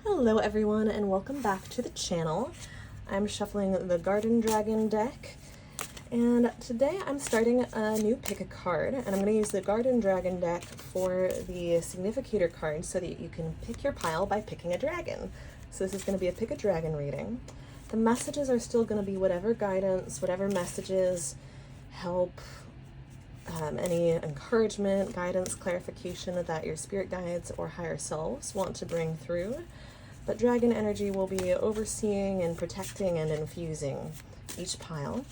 Hello everyone and welcome back to the channel. I'm shuffling the Garden Dragon deck, and today I'm starting a new pick a card, and I'm going to use the Garden Dragon deck for the significator card so that you can pick your pile by picking a dragon. So this is going to be a pick a dragon reading. The messages are still going to be whatever guidance, whatever messages, help, any encouragement, guidance, clarification that your spirit guides or higher selves want to bring through. But dragon energy will be overseeing and protecting and infusing each pile.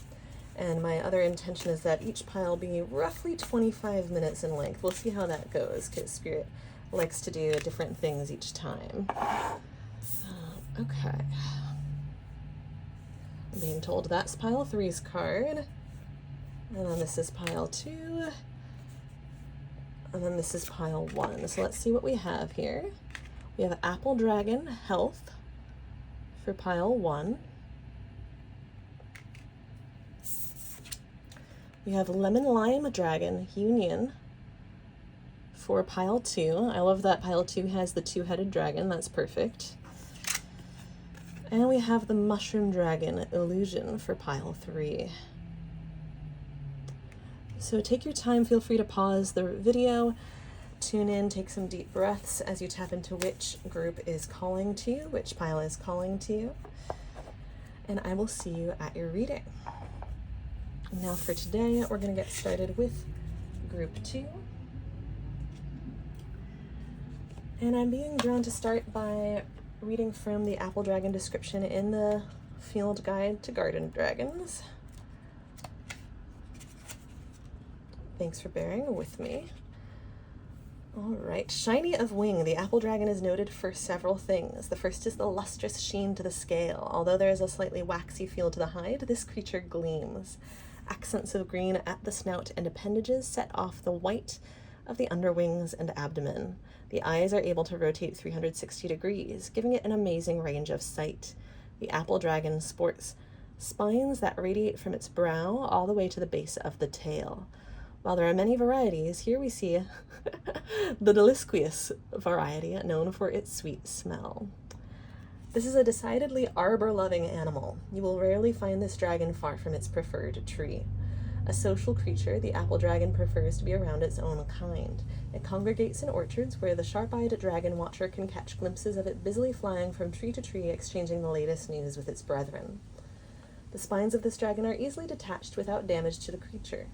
And my other intention is that each pile be roughly 25 minutes in length. We'll see how that goes, because Spirit likes to do different things each time. Okay. I'm being told that's pile 3's card. And then this is pile 2. And then this is pile 1. So let's see what we have here. We have Apple Dragon Health for pile 1. We have Lemon Lime Dragon Union for pile 2. I love that pile 2 has the two-headed dragon. That's perfect. And we have the Mushroom Dragon Illusion for pile 3. So take your time, feel free to pause the video, tune in, take some deep breaths as you tap into which group is calling to you, which pile is calling to you, and I will see you at your reading. Now for today, we're going to get started with group 2. And I'm being drawn to start by reading from the Apple Dragon description in the Field Guide to Garden Dragons. Thanks for bearing with me. All right, shiny of wing, the apple dragon is noted for several things. The first is the lustrous sheen to the scale. Although there is a slightly waxy feel to the hide, this creature gleams. Accents of green at the snout and appendages set off the white of the underwings and abdomen. The eyes are able to rotate 360 degrees, giving it an amazing range of sight. The apple dragon sports spines that radiate from its brow all the way to the base of the tail. While there are many varieties, here we see the Delisquius variety, known for its sweet smell. This is a decidedly arbor-loving animal. You will rarely find this dragon far from its preferred tree. A social creature, the apple dragon prefers to be around its own kind. It congregates in orchards where the sharp-eyed dragon watcher can catch glimpses of it busily flying from tree to tree, exchanging the latest news with its brethren. The spines of this dragon are easily detached without damage to the creature.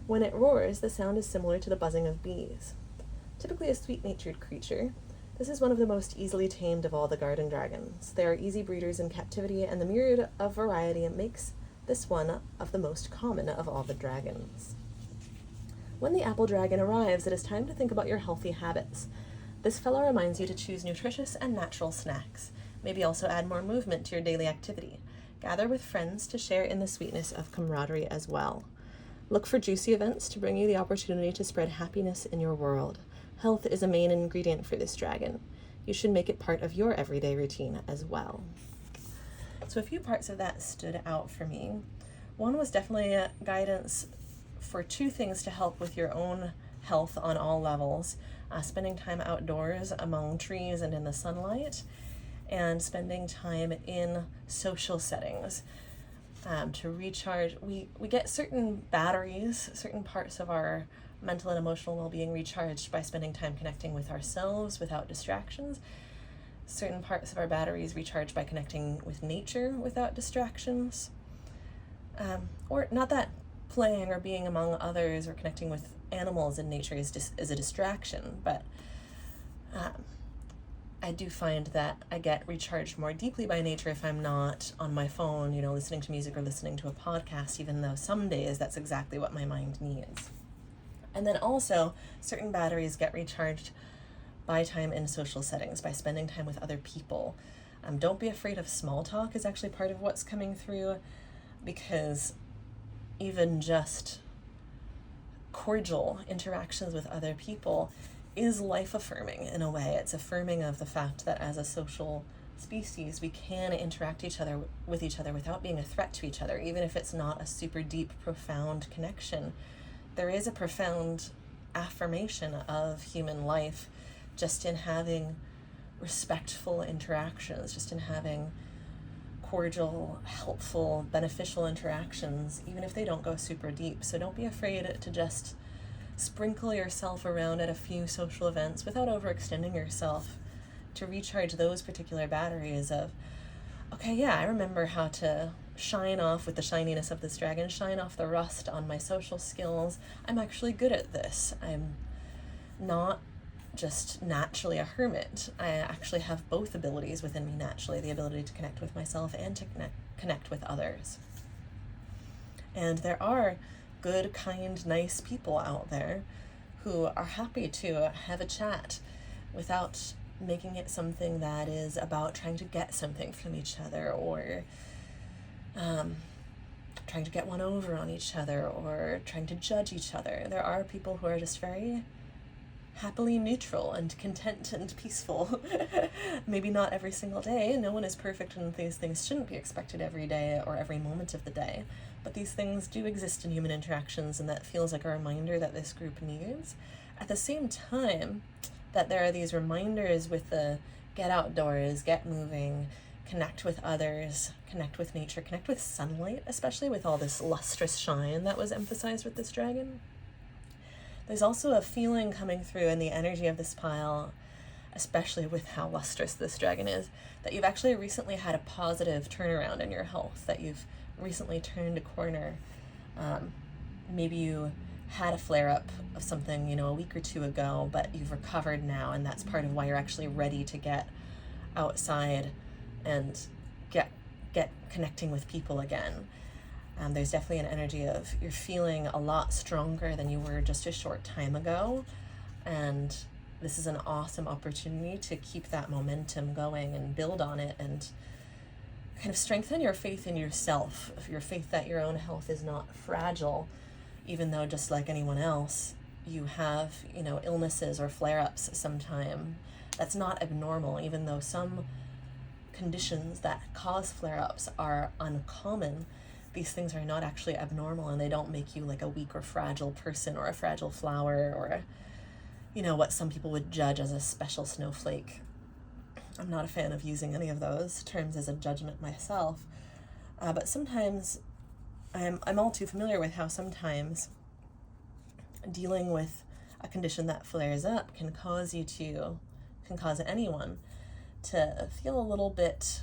When it roars, the sound is similar to the buzzing of bees. Typically a sweet-natured creature, this is one of the most easily tamed of all the garden dragons. They are easy breeders in captivity, and the myriad of variety makes this one of the most common of all the dragons. When the apple dragon arrives, it is time to think about your healthy habits. This fellow reminds you to choose nutritious and natural snacks. Maybe also add more movement to your daily activity. Gather with friends to share in the sweetness of camaraderie as well. Look for juicy events to bring you the opportunity to spread happiness in your world. Health is a main ingredient for this dragon. You should make it part of your everyday routine as well. So a few parts of that stood out for me. One was definitely guidance for two things to help with your own health on all levels. Spending time outdoors among trees and in the sunlight, and spending time in social settings. To recharge, we get certain batteries, certain parts of our mental and emotional well-being recharged by spending time connecting with ourselves without distractions. Certain parts of our batteries recharged by connecting with nature without distractions. Or not that playing or being among others or connecting with animals in nature is a distraction, but I do find that I get recharged more deeply by nature if I'm not on my phone, listening to music or listening to a podcast, even though some days that's exactly what my mind needs. And then also, certain batteries get recharged by time in social settings, by spending time with other people. Don't be afraid of small talk is actually part of what's coming through, because even just cordial interactions with other people is life-affirming in a way. It's affirming of the fact that as a social species, we can interact with each other without being a threat to each other, even if it's not a super deep, profound connection. There is a profound affirmation of human life just in having respectful interactions, just in having cordial, helpful, beneficial interactions, even if they don't go super deep. So don't be afraid to just sprinkle yourself around at a few social events without overextending yourself, to recharge those particular batteries of, okay, yeah, I remember how to shine off with the shininess of this dragon, shine off the rust on my social skills. I'm actually good at this. I'm not just naturally a hermit. I actually have both abilities within me naturally, the ability to connect with myself and to connect with others. And there are good, kind, nice people out there who are happy to have a chat without making it something that is about trying to get something from each other, or trying to get one over on each other, or trying to judge each other. There are people who are just very happily neutral and content and peaceful. Maybe not every single day. No one is perfect, and these things shouldn't be expected every day or every moment of the day. But these things do exist in human interactions, and that feels like a reminder that this group needs. At the same time, that there are these reminders with the get outdoors, get moving, connect with others, connect with nature, connect with sunlight, especially with all this lustrous shine that was emphasized with this dragon. There's also a feeling coming through in the energy of this pile, especially with how lustrous this dragon is, that you've actually recently had a positive turnaround in your health, that you've recently turned a corner. Maybe you had a flare-up of something, a week or two ago, but you've recovered now, and that's part of why you're actually ready to get outside and get connecting with people again. There's definitely an energy of you're feeling a lot stronger than you were just a short time ago, and this is an awesome opportunity to keep that momentum going and build on it, and kind of strengthen your faith in yourself, your faith that your own health is not fragile, even though just like anyone else, you have, illnesses or flare-ups sometime. That's not abnormal, even though some conditions that cause flare-ups are uncommon. These things are not actually abnormal, and they don't make you like a weak or fragile person or a fragile flower or, what some people would judge as a special snowflake. I'm not a fan of using any of those terms as a judgment myself, but sometimes I'm all too familiar with how sometimes dealing with a condition that flares up can cause anyone to feel a little bit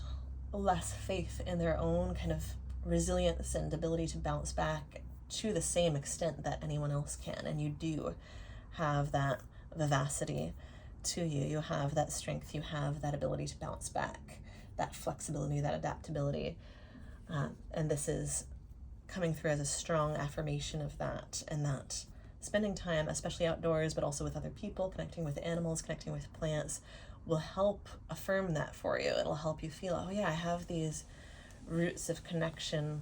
less faith in their own kind of resilience and ability to bounce back to the same extent that anyone else can. And you do have that vivacity to you. You have that strength. You have that ability to bounce back, that flexibility, that adaptability. And this is coming through as a strong affirmation of that, and that spending time, especially outdoors, but also with other people, connecting with animals, connecting with plants, will help affirm that for you. It'll help you feel, oh yeah, I have these roots of connection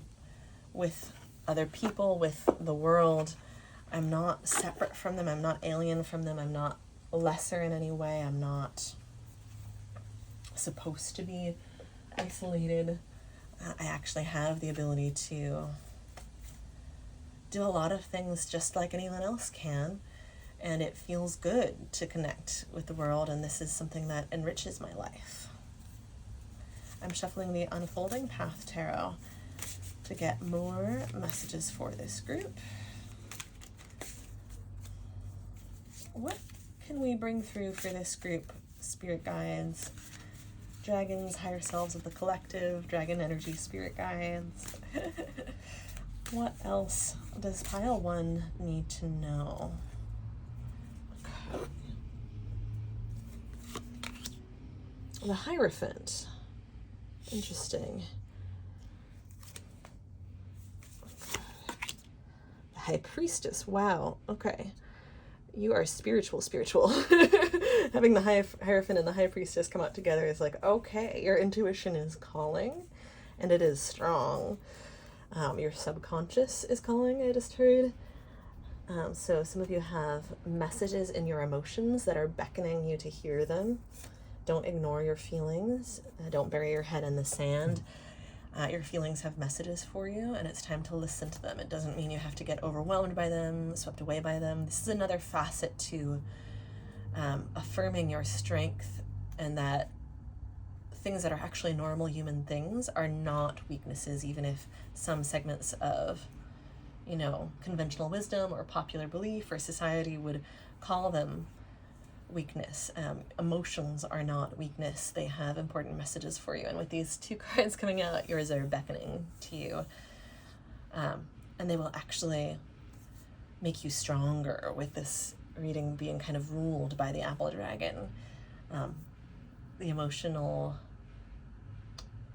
with other people, with the world. I'm not separate from them. I'm not alien from them. I'm not lesser in any way. I'm not supposed to be isolated. I actually have the ability to do a lot of things just like anyone else can, and it feels good to connect with the world, and this is something that enriches my life. I'm shuffling the Unfolding Path Tarot to get more messages for this group. What can we bring through for this group? Spirit guides, dragons, higher selves of the collective, dragon energy, spirit guides. What else does pile 1 need to know? Okay. The Hierophant. Interesting. Okay. The High Priestess. Wow. Okay. You are spiritual. Having the Hierophant and the High Priestess come out together is like, okay, your intuition is calling, and it is strong. Your subconscious is calling, I just heard. So some of you have messages in your emotions that are beckoning you to hear them. Don't ignore your feelings. Don't bury your head in the sand. Your feelings have messages for you, and it's time to listen to them. It doesn't mean you have to get overwhelmed by them, swept away by them. This is another facet to affirming your strength and that things that are actually normal human things are not weaknesses, even if some segments of, conventional wisdom or popular belief or society would call them weakness. Emotions are not weakness. They have important messages for you. And with these 2 cards coming out, yours are beckoning to you. And they will actually make you stronger, with this reading being kind of ruled by the apple dragon. The emotional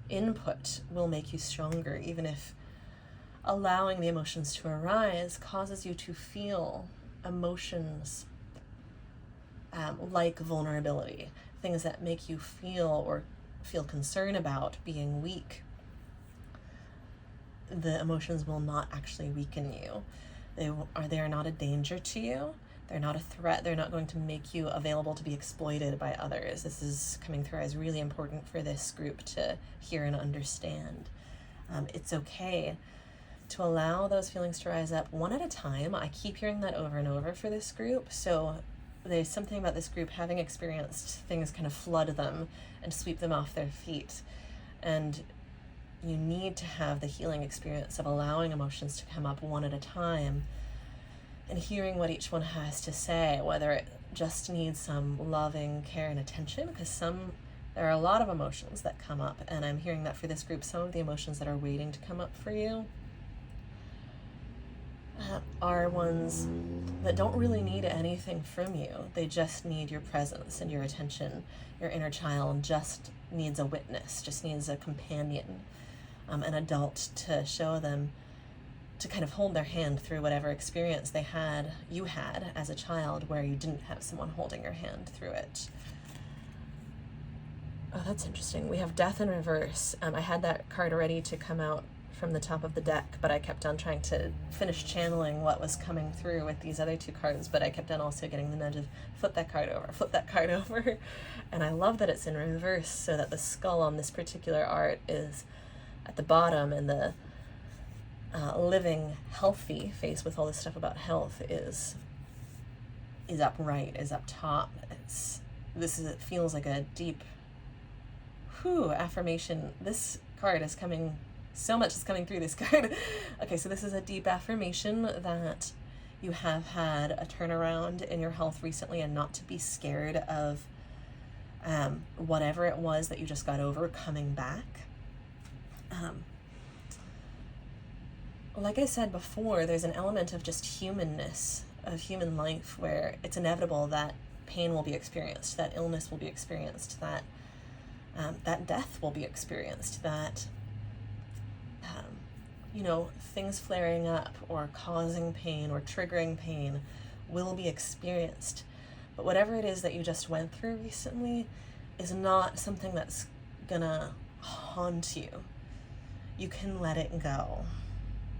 input will make you stronger, even if allowing the emotions to arise causes you to feel emotions like vulnerability, things that make you feel concern about being weak. The emotions will not actually weaken you. They are not a danger to you. They're not a threat. They're not going to make you available to be exploited by others. This is coming through as really important for this group to hear and understand. It's okay to allow those feelings to rise up one at a time. I keep hearing that over and over for this group. So there's something about this group having experienced things kind of flood them and sweep them off their feet. And you need to have the healing experience of allowing emotions to come up one at a time and hearing what each one has to say, whether it just needs some loving care and attention, because there are a lot of emotions that come up, and I'm hearing that for this group, some of the emotions that are waiting to come up for you are ones that don't really need anything from you. They just need your presence and your attention. Your inner child just needs a witness, just needs a companion, an adult to show them, to kind of hold their hand through whatever experience you had as a child where you didn't have someone holding your hand through it. Oh, that's interesting. We have Death in reverse. I had that card ready to come out from the top of the deck, but I kept on trying to finish channeling what was coming through with these other 2 cards, but I kept on also getting the nudge of flip that card over. And I love that it's in reverse, so that the skull on this particular art is at the bottom, and the living, healthy face with all this stuff about health is upright, is up top. It feels like a deep affirmation. This card is coming, so much is coming through this card. Okay, so this is a deep affirmation that you have had a turnaround in your health recently, and not to be scared of whatever it was that you just got over coming back. Like I said before, there's an element of just humanness, of human life, where it's inevitable that pain will be experienced, that illness will be experienced, that death will be experienced, that things flaring up or causing pain or triggering pain will be experienced. But whatever it is that you just went through recently is not something that's gonna haunt you. You can let it go.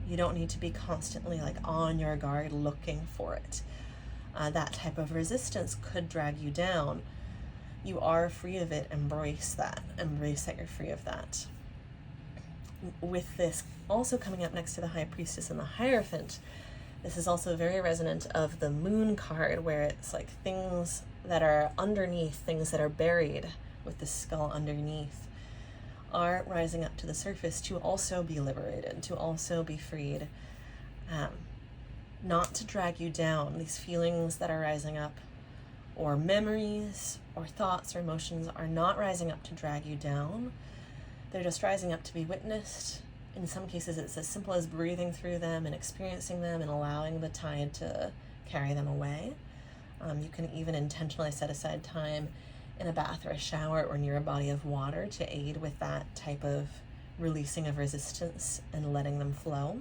You don't need to be constantly on your guard looking for it. That type of resistance could drag you down. You are free of it. Embrace that. Embrace that you're free of that. With this also coming up next to the High Priestess and the Hierophant, this is also very resonant of the Moon card, where it's things that are underneath, things that are buried with the skull underneath, are rising up to the surface to also be liberated, to also be freed, not to drag you down. These feelings that are rising up, or memories, or thoughts, or emotions, are not rising up to drag you down. They're just rising up to be witnessed. In some cases, it's as simple as breathing through them and experiencing them and allowing the tide to carry them away. You can even intentionally set aside time in a bath or a shower or near a body of water to aid with that type of releasing of resistance and letting them flow.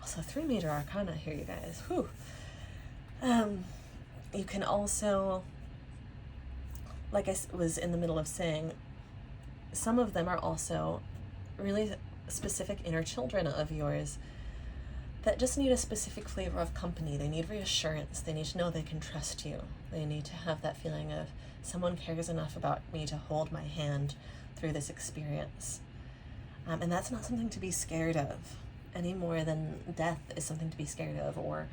Also, 3 major arcana here, you guys. Whew. You can also, like I was in the middle of saying, some of them are also really specific inner children of yours that just need a specific flavor of company. They need reassurance. They need to know they can trust you. They need to have that feeling of someone cares enough about me to hold my hand through this experience. And that's not something to be scared of any more than death is something to be scared of, or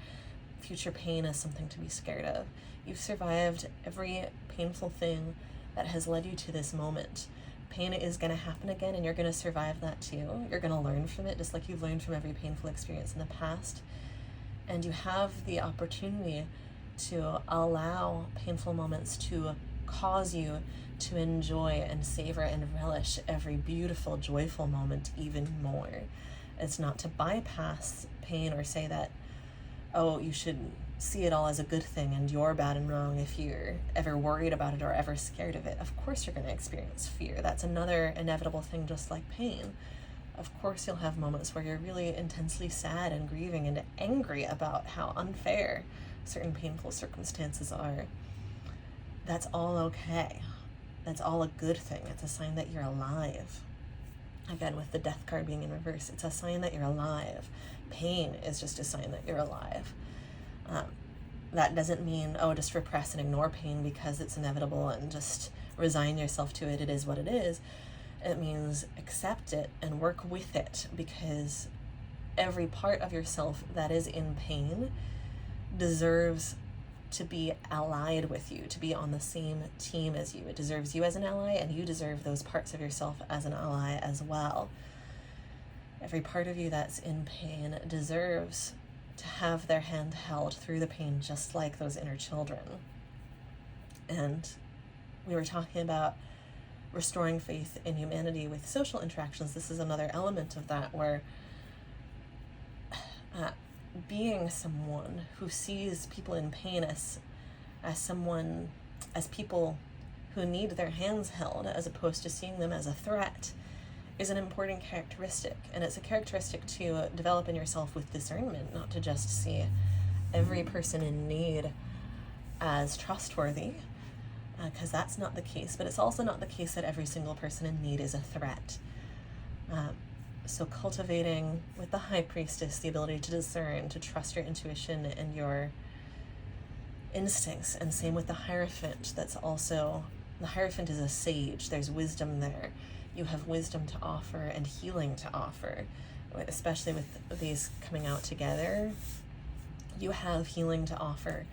future pain as something to be scared of. You've survived every painful thing that has led you to this moment. Pain is going to happen again, and you're going to survive that too. You're going to learn from it, just like you've learned from every painful experience in the past. And you have the opportunity to allow painful moments to cause you to enjoy and savor and relish every beautiful, joyful moment even more. It's not to bypass pain or say that, oh, you should see it all as a good thing and you're bad and wrong if you're ever worried about it or ever scared of it. Of course you're going to experience fear. That's another inevitable thing, just like pain. Of course you'll have moments where you're really intensely sad and grieving and angry about how unfair certain painful circumstances are. That's all okay. That's all a good thing. It's a sign that you're alive. Again, with the death card being in reverse, it's a sign that you're alive. Pain is just a sign that you're alive. That doesn't mean, oh, just repress and ignore pain because it's inevitable and just resign yourself to it. It is what it is. It means accept it and work with it, because every part of yourself that is in pain deserves to be allied with you, to be on the same team as you. It deserves you as an ally, and you deserve those parts of yourself as an ally as well. Every part of you that's in pain deserves to have their hand held through the pain, just like those inner children. And we were talking about restoring faith in humanity with social interactions. This is another element of that, where being someone who sees people in pain as people who need their hands held, as opposed to seeing them as a threat, is an important characteristic. And it's a characteristic to develop in yourself with discernment, not to just see every person in need as trustworthy, because that's not the case. But it's also not the case that every single person in need is a threat. So cultivating with the High Priestess the ability to discern, to trust your intuition and your instincts. And same with the Hierophant. That's also, the Hierophant is a sage. There's wisdom there. You have wisdom to offer and healing to offer, especially with these coming out together. You have healing to offer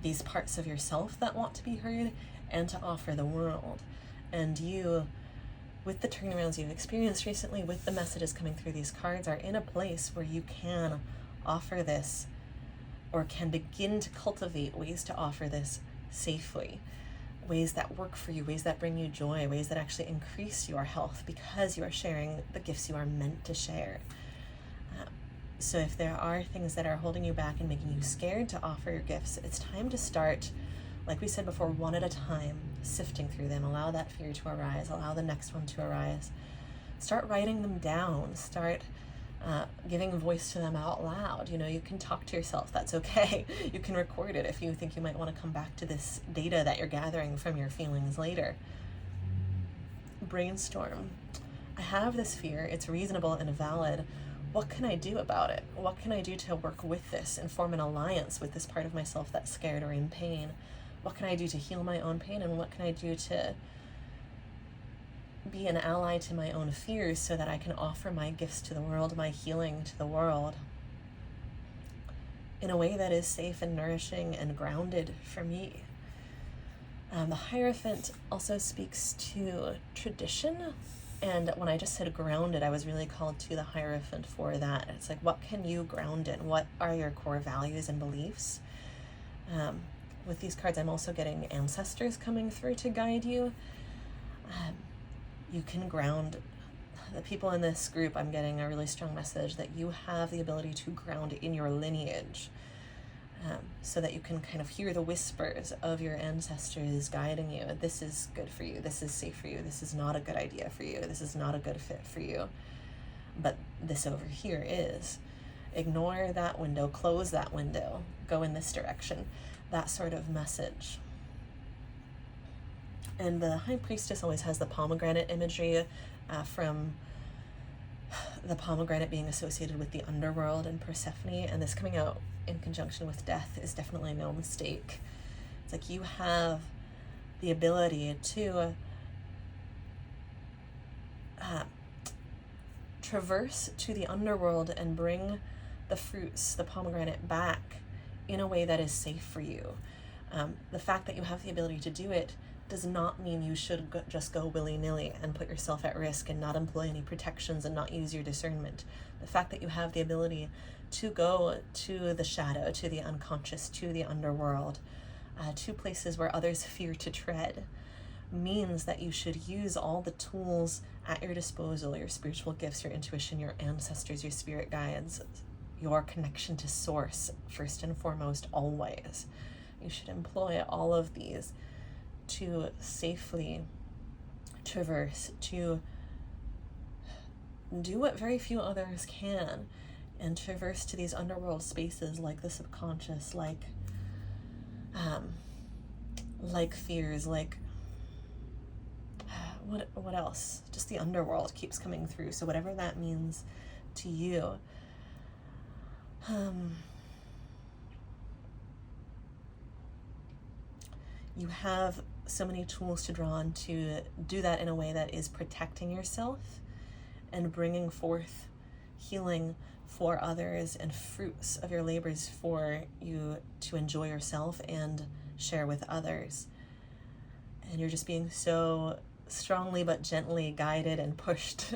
these parts of yourself that want to be heard, and to offer the world. And you, with the turnarounds you've experienced recently, with the messages coming through these cards, are in a place where you can offer this, or can begin to cultivate ways to offer this safely. Ways that work for you, ways that bring you joy, ways that actually increase your health, because you are sharing the gifts you are meant to share. So if there are things that are holding you back and making you scared to offer your gifts, it's time to start, like we said before, one at a time, sifting through them. Allow that fear to arise, allow the next one to arise. Start writing them down, start giving voice to them out loud. You can talk to yourself, that's okay. You can record it if you think you might want to come back to this data that you're gathering from your feelings later. Brainstorm. I have this fear, it's reasonable and valid. What can I do about it? What can I do to work with this and form an alliance with this part of myself that's scared or in pain? What can I do to heal my own pain, and what can I do to be an ally to my own fears, so that I can offer my gifts to the world, my healing to the world, in a way that is safe and nourishing and grounded for me. The Hierophant also speaks to tradition, and when I just said grounded, I was really called to the Hierophant for that. It's like, what can you ground in? What are your core values and beliefs? With these cards, I'm also getting ancestors coming through to guide you. You can ground the people in this group. I'm getting a really strong message that you have the ability to ground in your lineage, so that you can kind of hear the whispers of your ancestors guiding you. This is good for you. This is safe for you. This is not a good idea for you. This is not a good fit for you. But this over here is. Ignore that window. Close that window. Go in this direction. That sort of message. And the High Priestess always has the pomegranate imagery, from the pomegranate being associated with the underworld and Persephone, and this coming out in conjunction with death is definitely no mistake. It's like you have the ability to traverse to the underworld and bring the fruits, the pomegranate, back in a way that is safe for you. The fact that you have the ability to do it does not mean you should just go willy-nilly and put yourself at risk and not employ any protections and not use your discernment. The fact that you have the ability to go to the shadow, to the unconscious, to the underworld, to places where others fear to tread, means that you should use all the tools at your disposal, your spiritual gifts, your intuition, your ancestors, your spirit guides, your connection to source, first and foremost, always. You should employ all of these to safely traverse, to do what very few others can, and traverse to these underworld spaces like the subconscious, like fears, like what else? Just the underworld keeps coming through. So whatever that means to you, you have so many tools to draw on to do that in a way that is protecting yourself and bringing forth healing for others and fruits of your labors for you to enjoy yourself and share with others. And you're just being so strongly but gently guided and pushed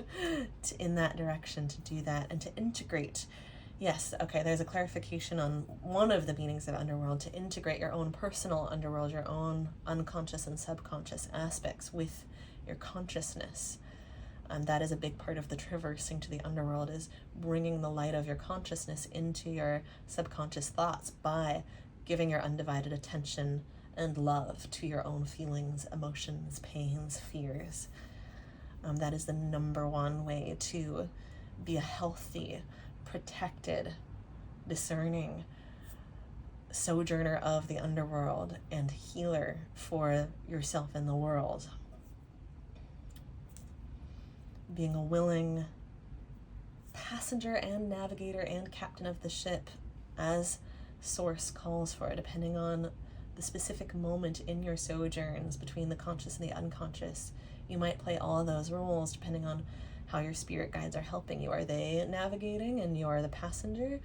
in that direction to do that and to integrate. Yes, okay, there's a clarification on one of the meanings of underworld, to integrate your own personal underworld, your own unconscious and subconscious aspects with your consciousness. That is a big part of the traversing to the underworld, is bringing the light of your consciousness into your subconscious thoughts by giving your undivided attention and love to your own feelings, emotions, pains, fears. That is the number one way to be a healthy, protected, discerning sojourner of the underworld and healer for yourself and the world. Being a willing passenger and navigator and captain of the ship as source calls for, depending on the specific moment in your sojourns between the conscious and the unconscious. You might play all of those roles depending on how your spirit guides are helping you. Are they navigating and you're the passenger?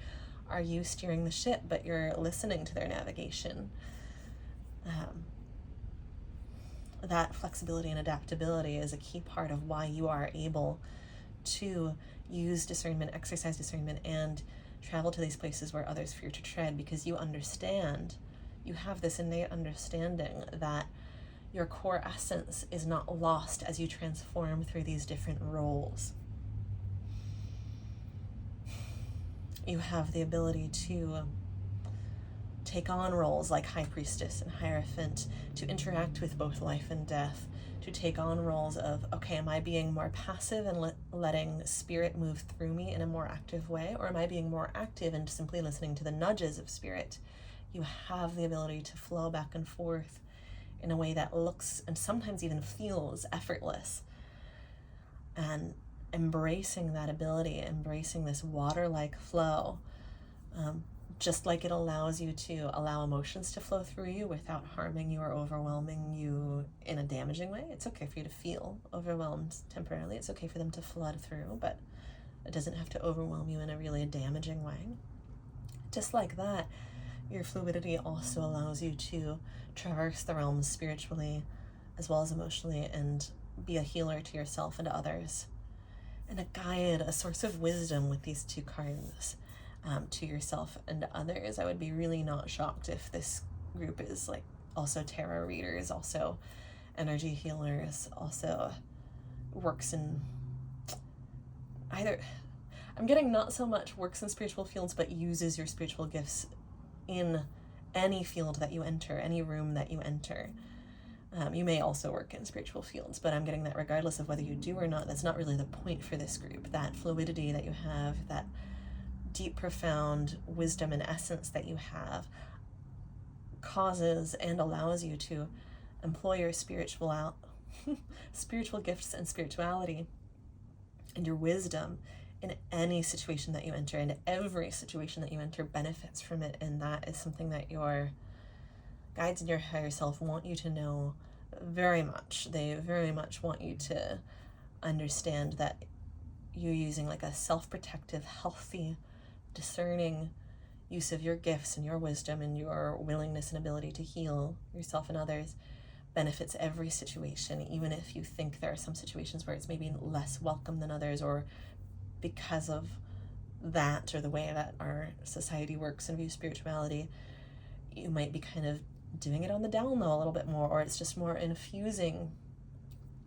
Are you steering the ship but you're listening to their navigation? That flexibility and adaptability is a key part of why you are able to use discernment, exercise discernment, and travel to these places where others fear to tread, because you understand, you have this innate understanding that your core essence is not lost as you transform through these different roles. You have the ability to take on roles like High Priestess and Hierophant, to interact with both life and death, to take on roles of, okay, am I being more passive and letting spirit move through me in a more active way, or am I being more active and simply listening to the nudges of spirit? You have the ability to flow back and forth in a way that looks and sometimes even feels effortless. And embracing that ability, embracing this water-like flow, just like it allows you to allow emotions to flow through you without harming you or overwhelming you in a damaging way. It's okay for you to feel overwhelmed temporarily. It's okay for them to flood through, but it doesn't have to overwhelm you in a really damaging way. Just like that, your fluidity also allows you to traverse the realms spiritually as well as emotionally and be a healer to yourself and to others, and a guide, a source of wisdom with these two cards. To yourself and to others. I would be really not shocked if this group is like also tarot readers, also energy healers, also works in either, I'm getting not so much works in spiritual fields, but uses your spiritual gifts in any field that you enter, any room that you enter. You may also work in spiritual fields, but I'm getting that regardless of whether you do or not, that's not really the point for this group. That fluidity that you have, that deep, profound wisdom and essence that you have, causes and allows you to employ your spiritual gifts and spirituality and your wisdom in any situation that you enter, and every situation that you enter benefits from it. And that is something that your guides and your higher self want you to know very much. They very much want you to understand that you're using like a self-protective, healthy, discerning use of your gifts and your wisdom and your willingness and ability to heal yourself and others benefits every situation, even if you think there are some situations where it's maybe less welcome than others, or because of that or the way that our society works and views spirituality, you might be kind of doing it on the down low a little bit more, or it's just more infusing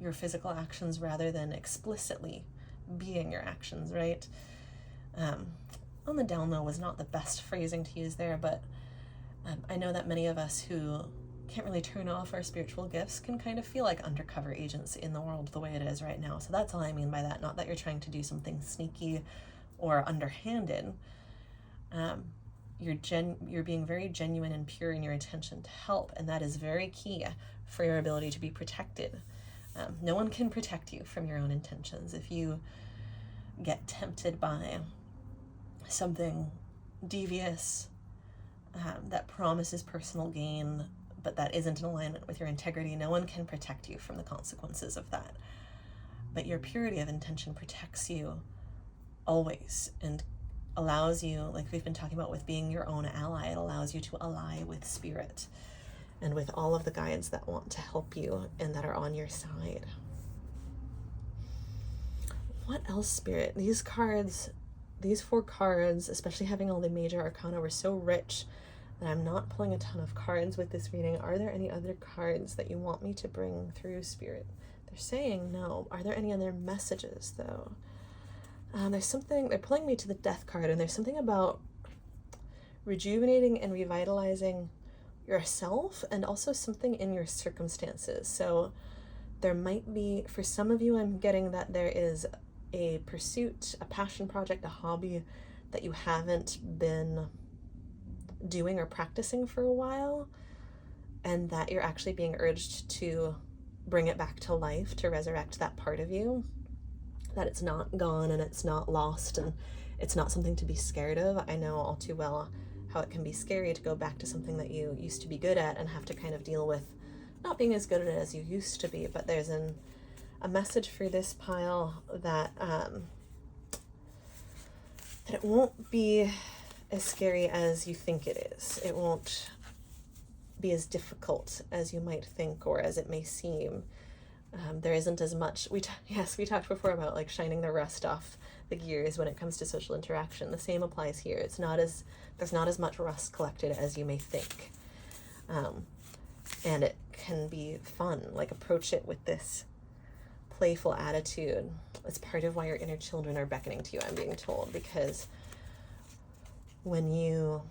your physical actions rather than explicitly being your actions, right? On the down low was not the best phrasing to use there, but I know that many of us who can't really turn off our spiritual gifts can kind of feel like undercover agents in the world the way it is right now. So that's all I mean by that. Not that you're trying to do something sneaky or underhanded. You're being very genuine and pure in your intention to help, and that is very key for your ability to be protected. No one can protect you from your own intentions. If you get tempted by something devious that promises personal gain, but that isn't in alignment with your integrity, no one can protect you from the consequences of that. But your purity of intention protects you always and allows you, like we've been talking about with being your own ally, it allows you to ally with spirit and with all of the guides that want to help you and that are on your side. What else, Spirit? These cards, these 4 cards, especially having all the major arcana, were so rich that I'm not pulling a ton of cards with this reading. Are there any other cards that you want me to bring through, Spirit? They're saying no. Are there any other messages, though? There's something, they're pulling me to the Death card, and there's something about rejuvenating and revitalizing yourself and also something in your circumstances. So there might be, for some of you, I'm getting that there is a pursuit, a passion project, a hobby that you haven't been doing or practicing for a while, and that you're actually being urged to bring it back to life, to resurrect that part of you, that it's not gone and it's not lost and it's not something to be scared of. I know all too well how it can be scary to go back to something that you used to be good at and have to kind of deal with not being as good at it as you used to be. But there's a message for this pile that that it won't be as scary as you think it is. It won't be as difficult as you might think or as it may seem. There isn't as much, we talked before about like shining the rust off the gears when it comes to social interaction. The same applies here. There's not as much rust collected as you may think. And it can be fun, like approach it with this playful attitude. It's part of why your inner children are beckoning to you, I'm being told, because when you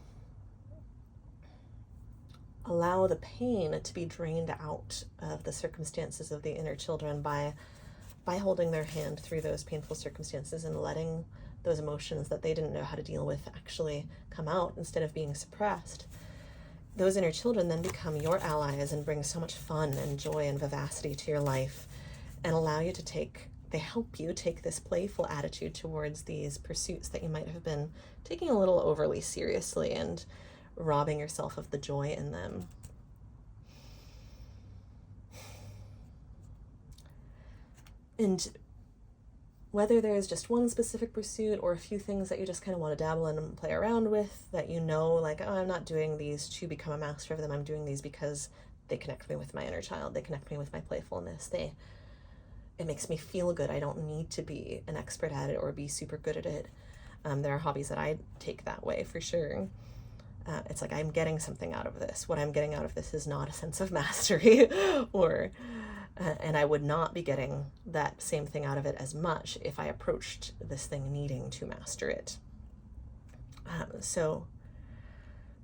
allow the pain to be drained out of the circumstances of the inner children by holding their hand through those painful circumstances and letting those emotions that they didn't know how to deal with actually come out instead of being suppressed, those inner children then become your allies and bring so much fun and joy and vivacity to your life and allow you to they help you take this playful attitude towards these pursuits that you might have been taking a little overly seriously and robbing yourself of the joy in them. And whether there's just one specific pursuit or a few things that you just kind of want to dabble in and play around with, that you know, like, oh, I'm not doing these to become a master of them. I'm doing these because they connect me with my inner child. They connect me with my playfulness. It makes me feel good. I don't need to be an expert at it or be super good at it. There are hobbies that I take that way for sure. It's like I'm getting something out of this. What I'm getting out of this is not a sense of mastery and I would not be getting that same thing out of it as much if I approached this thing needing to master it. So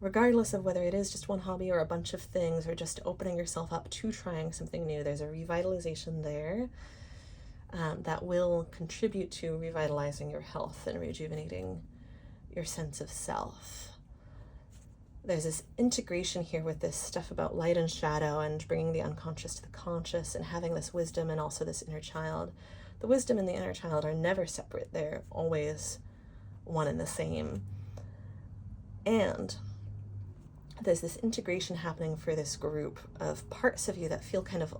regardless of whether it is just one hobby or a bunch of things or just opening yourself up to trying something new, there's a revitalization there that will contribute to revitalizing your health and rejuvenating your sense of self. There's this integration here with this stuff about light and shadow and bringing the unconscious to the conscious and having this wisdom and also this inner child. The wisdom and the inner child are never separate. They're always one and the same. And there's this integration happening for this group of parts of you that feel kind of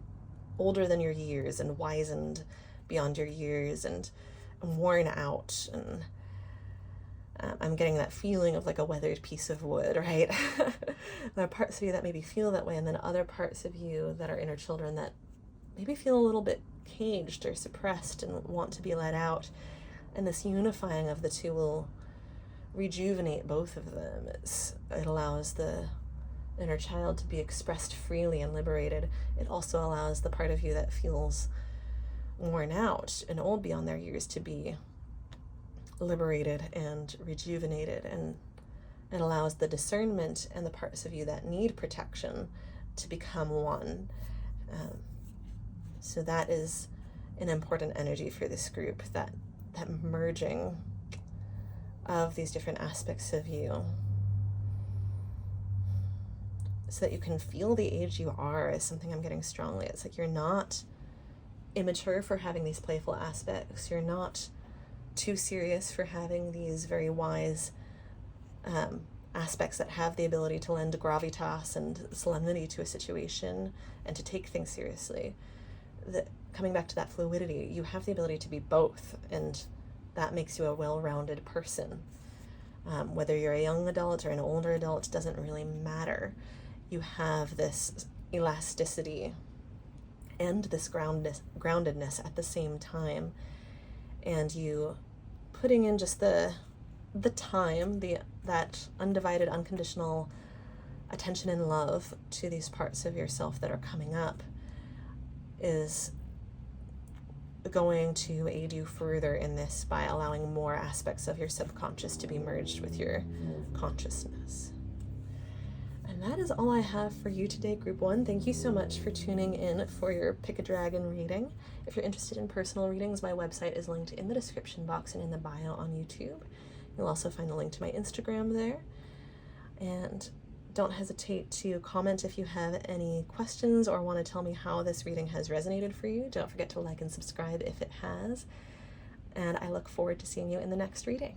older than your years and wizened beyond your years and worn out. I'm getting that feeling of like a weathered piece of wood, right? There are parts of you that maybe feel that way, and then other parts of you that are inner children that maybe feel a little bit caged or suppressed and want to be let out. And this unifying of the two will rejuvenate both of them. It allows the inner child to be expressed freely and liberated. It also allows the part of you that feels worn out and old beyond their years to be liberated and rejuvenated, and it allows the discernment and the parts of you that need protection to become one. So that is an important energy for this group, that merging of these different aspects of you, so that you can feel the age you are is something I'm getting strongly. It's like you're not immature for having these playful aspects. You're not too serious for having these very wise aspects that have the ability to lend gravitas and solemnity to a situation and to take things seriously. Coming back to that fluidity, you have the ability to be both, and that makes you a well-rounded person. Whether you're a young adult or an older adult doesn't really matter. You have this elasticity and this groundedness at the same time, and you putting in just the time, that undivided, unconditional attention and love to these parts of yourself that are coming up is going to aid you further in this by allowing more aspects of your subconscious to be merged with your consciousness. And that is all I have for you today, Group 1. Thank you so much for tuning in for your Pick a Dragon reading. If you're interested in personal readings, my website is linked in the description box and in the bio on YouTube. You'll also find the link to my Instagram there. And don't hesitate to comment if you have any questions or want to tell me how this reading has resonated for you. Don't forget to like and subscribe if it has. And I look forward to seeing you in the next reading.